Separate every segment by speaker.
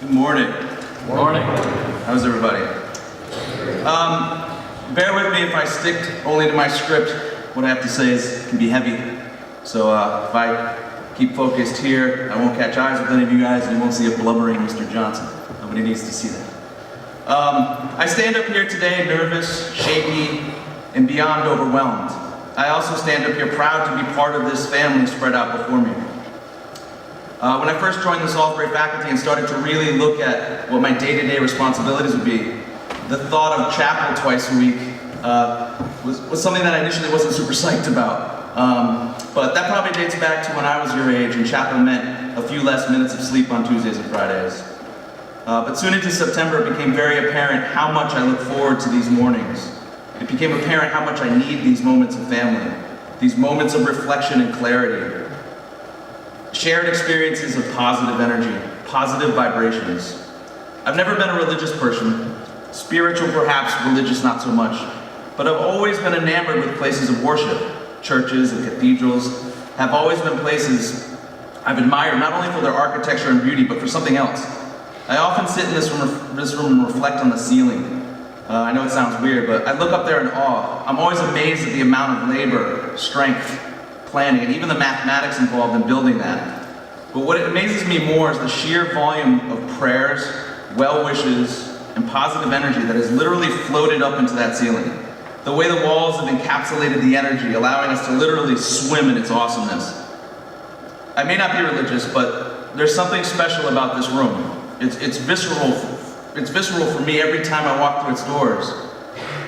Speaker 1: Good morning.
Speaker 2: Morning.
Speaker 1: How's everybody? Bear with me if I stick only to my script. What I have to say can be heavy. So if I keep focused here, I won't catch eyes with any of you guys, and you won't see a blubbering Mr. Johnson. Nobody needs to see that. I stand up here today nervous, shaky, and beyond overwhelmed. I also stand up here proud to be part of this family spread out before me. When I first joined the Salisbury faculty and started to really look at what my day-to-day responsibilities would be, the thought of chapel twice a week was something that I initially wasn't super psyched about. But that probably dates back to when I was your age and chapel meant a few less minutes of sleep on Tuesdays and Fridays. But soon into September, it became very apparent how much I look forward to these mornings. It became apparent how much I need these moments of family, these moments of reflection and clarity. Shared experiences of positive energy, positive vibrations. I've never been a religious person, spiritual perhaps, religious not so much, but I've always been enamored with places of worship. Churches and cathedrals have always been places I've admired, not only for their architecture and beauty, but for something else. I often sit in this room and reflect on the ceiling. I know it sounds weird, but I look up there in awe. I'm always amazed at the amount of labor, strength, planning, and even the mathematics involved in building that. But what amazes me more is the sheer volume of prayers, well wishes, and positive energy that has literally floated up into that ceiling. The way the walls have encapsulated the energy, allowing us to literally swim in its awesomeness. I may not be religious, but there's something special about this room. It's visceral for me every time I walk through its doors.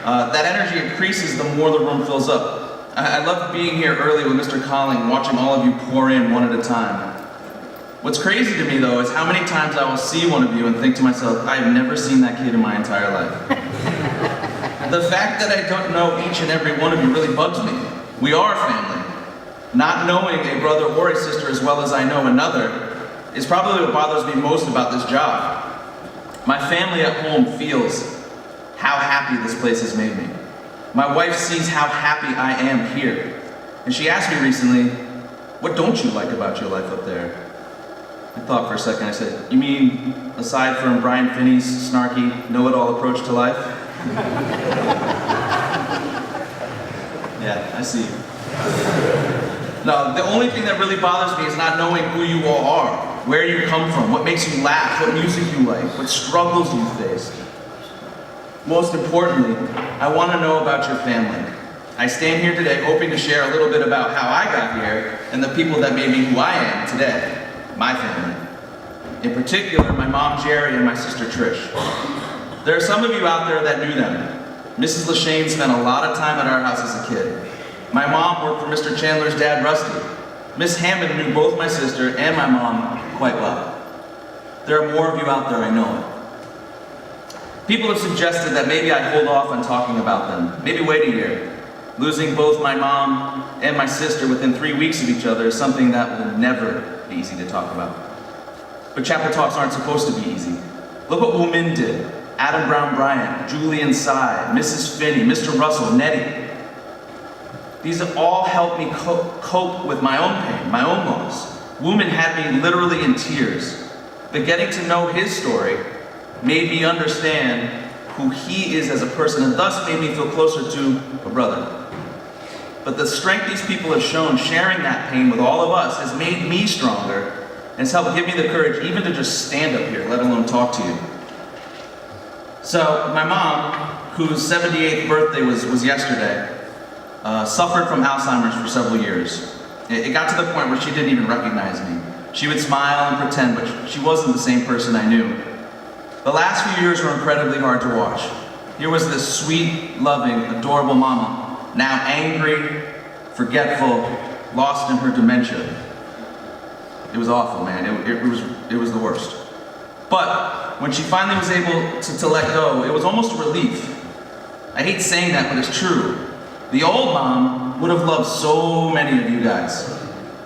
Speaker 1: That energy increases the more the room fills up. I love being here early with Mr. Colling, watching all of you pour in one at a time. What's crazy to me though is how many times I will see one of you and think to myself, I have never seen that kid in my entire life. The fact that I don't know each and every one of you really bugs me. We are family. Not knowing a brother or a sister as well as I know another is probably what bothers me most about this job. My family at home feels how happy this place has made me. My wife sees how happy I am here. And she asked me recently, what don't you like about your life up there? I thought for a second, I said, you mean aside from Brian Finney's snarky, know-it-all approach to life? Yeah, I see. No, the only thing that really bothers me is not knowing who you all are, where you come from, what makes you laugh, what music you like, what struggles you face. Most importantly, I want to know about your family. I stand here today hoping to share a little bit about how I got here and the people that made me who I am today, my family. In particular, my mom Jerry and my sister Trish. There are some of you out there that knew them. Mrs. Lashane spent a lot of time at our house as a kid. My mom worked for Mr. Chandler's dad, Rusty. Miss Hammond knew both my sister and my mom quite well. There are more of you out there, I know it. People have suggested that maybe I hold off on talking about them, maybe wait a year. Losing both my mom and my sister within 3 weeks of each other is something that will never be easy to talk about. But chapel talks aren't supposed to be easy. Look what Wu Min did. Adam Brown Bryant, Julian Tsai, Mrs. Finney, Mr. Russell, Nettie. These have all helped me cope with my own pain, my own loss. Wu Min had me literally in tears. But getting to know his story made me understand who he is as a person, and thus made me feel closer to a brother. But the strength these people have shown sharing that pain with all of us has made me stronger, and it's helped give me the courage even to just stand up here, let alone talk to you. So, my mom, whose 78th birthday was yesterday, suffered from Alzheimer's for several years. It got to the point where she didn't even recognize me. She would smile and pretend, but she wasn't the same person I knew. The last few years were incredibly hard to watch. Here was this sweet, loving, adorable mama, now angry, forgetful, lost in her dementia. It was awful, man. It was the worst. But when she finally was able to let go, it was almost a relief. I hate saying that, but it's true. The old mom would have loved so many of you guys.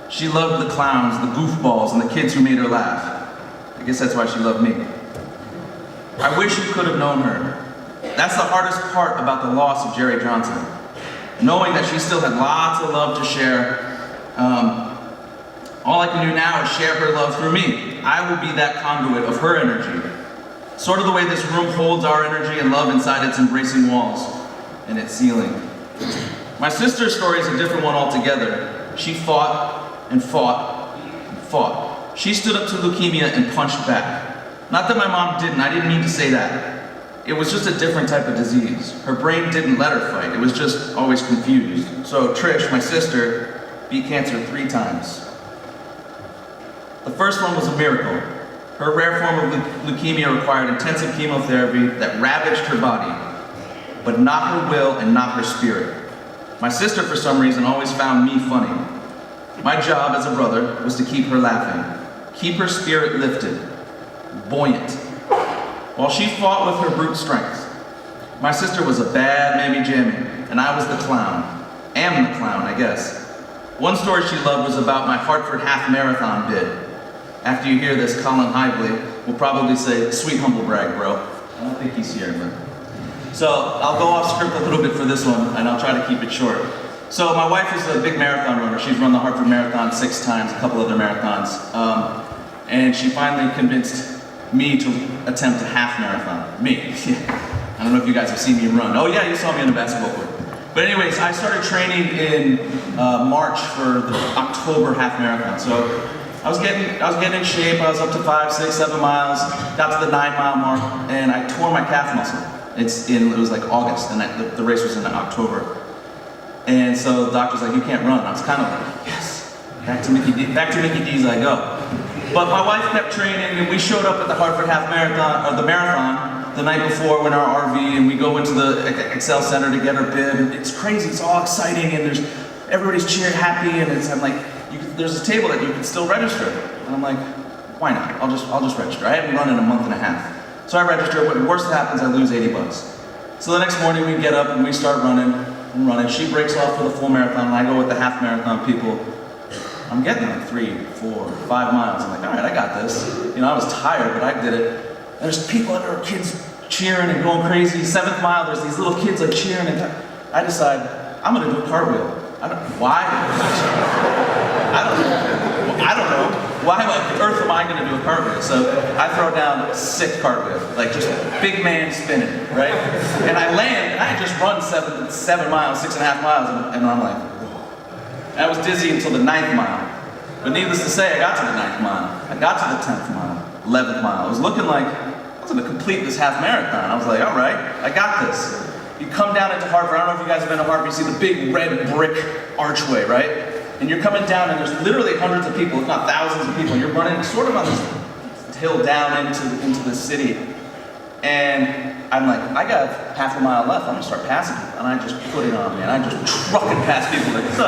Speaker 1: She loved the clowns, the goofballs, and the kids who made her laugh. I guess that's why she loved me. I wish you could have known her. That's the hardest part about the loss of Jerry Johnson. Knowing that she still had lots of love to share, All I can do now is share her love through me. I will be that conduit of her energy. Sort of the way this room holds our energy and love inside its embracing walls and its ceiling. My sister's story is a different one altogether. She fought and fought and fought. She stood up to leukemia and punched back. Not that my mom didn't, I didn't mean to say that. It was just a different type of disease. Her brain didn't let her fight, it was just always confused. So Trish, my sister, beat cancer 3 times. The first one was a miracle. Her rare form of leukemia required intensive chemotherapy that ravaged her body, but not her will and not her spirit. My sister, for some reason, always found me funny. My job as a brother was to keep her laughing, keep her spirit lifted, buoyant, while she fought with her brute strength. My sister was a bad mammy-jammy, and I was the clown. Am the clown, I guess. One story she loved was about my Hartford half marathon bid. After you hear this, Colin Hively will probably say, "Sweet humble brag, bro." I don't think he's here, but. So I'll go off script a little bit for this one, and I'll try to keep it short. So my wife is a big marathon runner. She's run the Hartford Marathon 6 times, a couple other marathons. And she finally convinced me to attempt a half marathon. Me. I don't know if you guys have seen me run. Oh yeah, you saw me on the basketball court. But anyways, I started training in March for the October half marathon. So I was getting in shape. I was up to 5, 6, 7 miles. Got to the 9-mile mark, and I tore my calf muscle. It was like August, and the race was in October. And so the doctor's like, "You can't run." I was kind of like, yes, back to Mickey D's I go. But my wife kept training, and we showed up at the Hartford half marathon, or the marathon, the night before in our RV, and we go into the Excel Center to get our bib, and it's crazy, it's all exciting, and everybody's cheering, happy, and I'm like, there's a table that you can still register. And I'm like, why not? I'll just register. I hadn't run in a month and a half. So I register, but the worst that happens, I lose $80. So the next morning we get up and we start running and running. She breaks off for the full marathon, and I go with the half marathon people. I'm getting like 3, 4, 5 miles. I'm like, all right, I got this. You know, I was tired, but I did it. And there's people, there are kids cheering and going crazy. 7th mile, there's these little kids like cheering, and I decide, I'm gonna do a cartwheel. Why? I don't know. Why on earth am I gonna do a cartwheel? So I throw down a sick cartwheel, like just big man spinning, right? And I land, and I had just run 7 miles, 6.5 miles, and I'm like, whoa. And I was dizzy until the 9th mile. But needless to say, I got to the 9th mile. I got to the 10th mile, 11th mile. It was looking like I was gonna complete this half marathon. I was like, all right, I got this. You come down into Hartford, I don't know if you guys have been to Hartford, you see the big red brick archway, right? And you're coming down, and there's literally hundreds of people, if not thousands of people. You're running sort of on this hill down into the city. And I'm like, I got half a mile left. I'm gonna start passing people. And I just put it on, man. I just trucking past people like, what's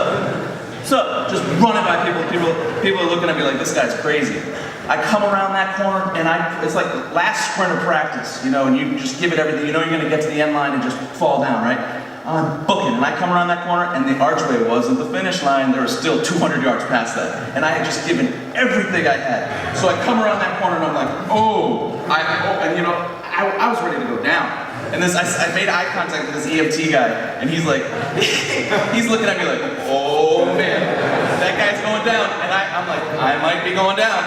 Speaker 1: up? Just running by people. People are looking at me like, this guy's crazy. I come around that corner, and it's like the last sprint of practice, you know, and you just give it everything. You know you're gonna get to the end line and just fall down, right? I'm booking, and I come around that corner, and the archway wasn't the finish line. There was still 200 yards past that, and I had just given everything I had. So I come around that corner, and I'm like, and you know, I was ready to go down. And I made eye contact with this EMT guy, and he's like, he's looking at me like, oh man, that guy's going down, and I'm like, I might be going down.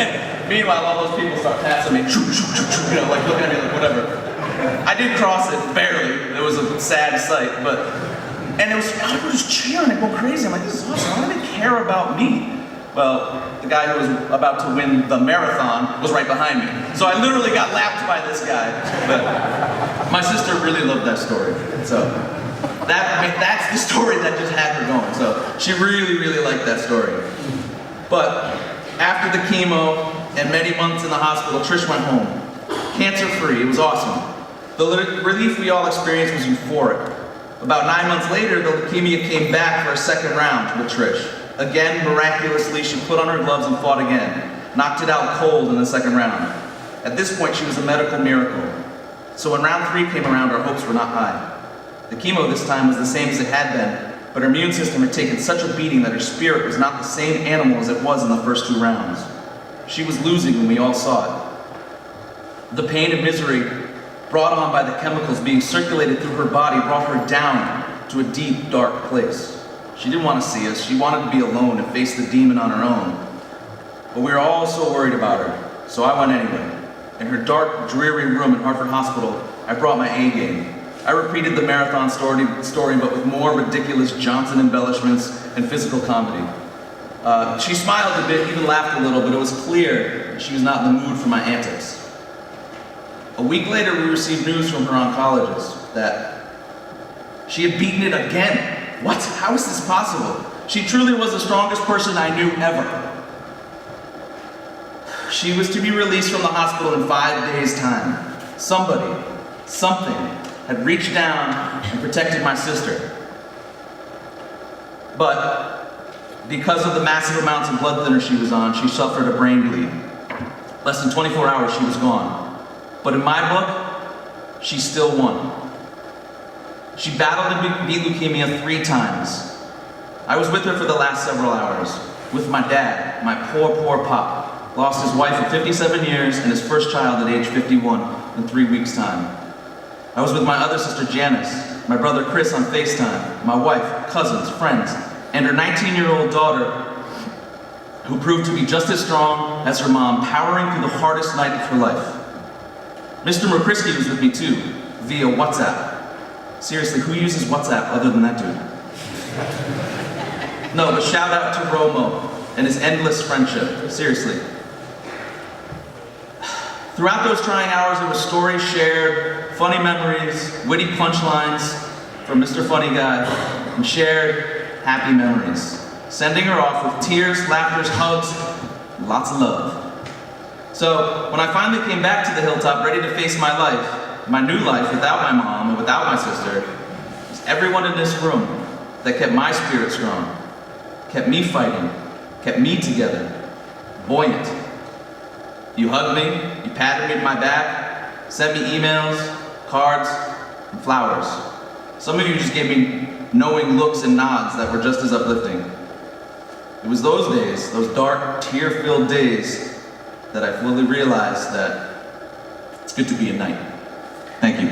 Speaker 1: And meanwhile, all those people start passing me, you know, like looking at me like whatever. I did cross it, barely. It was a sad sight, and people just cheering and going crazy. I'm like, this is awesome. Why do they care about me? Well, the guy who was about to win the marathon was right behind me. So I literally got lapped by this guy. But my sister really loved that story. So that's the story that just had her going. So she really, really liked that story. But after the chemo and many months in the hospital, Trish went home. Cancer-free, it was awesome. The relief we all experienced was euphoric. About 9 months later, the leukemia came back for a second round with Trish. Again, miraculously, she put on her gloves and fought again. Knocked it out cold in the second round. At this point, she was a medical miracle. So when round 3 came around, our hopes were not high. The chemo this time was the same as it had been, but her immune system had taken such a beating that her spirit was not the same animal as it was in the first 2 rounds. She was losing when we all saw it. The pain and misery brought on by the chemicals being circulated through her body brought her down to a deep, dark place. She didn't want to see us. She wanted to be alone and face the demon on her own. But we were all so worried about her, so I went anyway. In her dark, dreary room at Hartford Hospital, I brought my A game. I repeated the marathon story, but with more ridiculous Johnson embellishments and physical comedy. She smiled a bit, even laughed a little, but it was clear that she was not in the mood for my antics. A week later, we received news from her oncologist that she had beaten it again. What? How is this possible? She truly was the strongest person I knew ever. She was to be released from the hospital in 5 days' time. Somebody, something, had reached down and protected my sister. But because of the massive amounts of blood thinner she was on, she suffered a brain bleed. Less than 24 hours, she was gone. But in my book, she still won. She battled and beat leukemia 3 times. I was with her for the last several hours, with my dad, my poor pop. Lost his wife at 57 years and his first child at age 51 in 3 weeks' time. I was with my other sister Janice, my brother Chris on FaceTime, my wife, cousins, friends, and her 19-year-old daughter, who proved to be just as strong as her mom, powering through the hardest night of her life. Mr. McCrisky was with me too, via WhatsApp. Seriously, who uses WhatsApp other than that dude? No, but shout out to Romo and his endless friendship, seriously. Throughout those trying hours, there were stories shared, funny memories, witty punchlines from Mr. Funny Guy, and shared happy memories. Sending her off with tears, laughter, hugs, lots of love. So, when I finally came back to the hilltop, ready to face my life, my new life without my mom and without my sister, it was everyone in this room that kept my spirit strong, kept me fighting, kept me together, buoyant. You hugged me, you patted me on my back, sent me emails, cards, and flowers. Some of you just gave me knowing looks and nods that were just as uplifting. It was those days, those dark, tear-filled days, that I fully realized that it's good to be a knight. Thank you.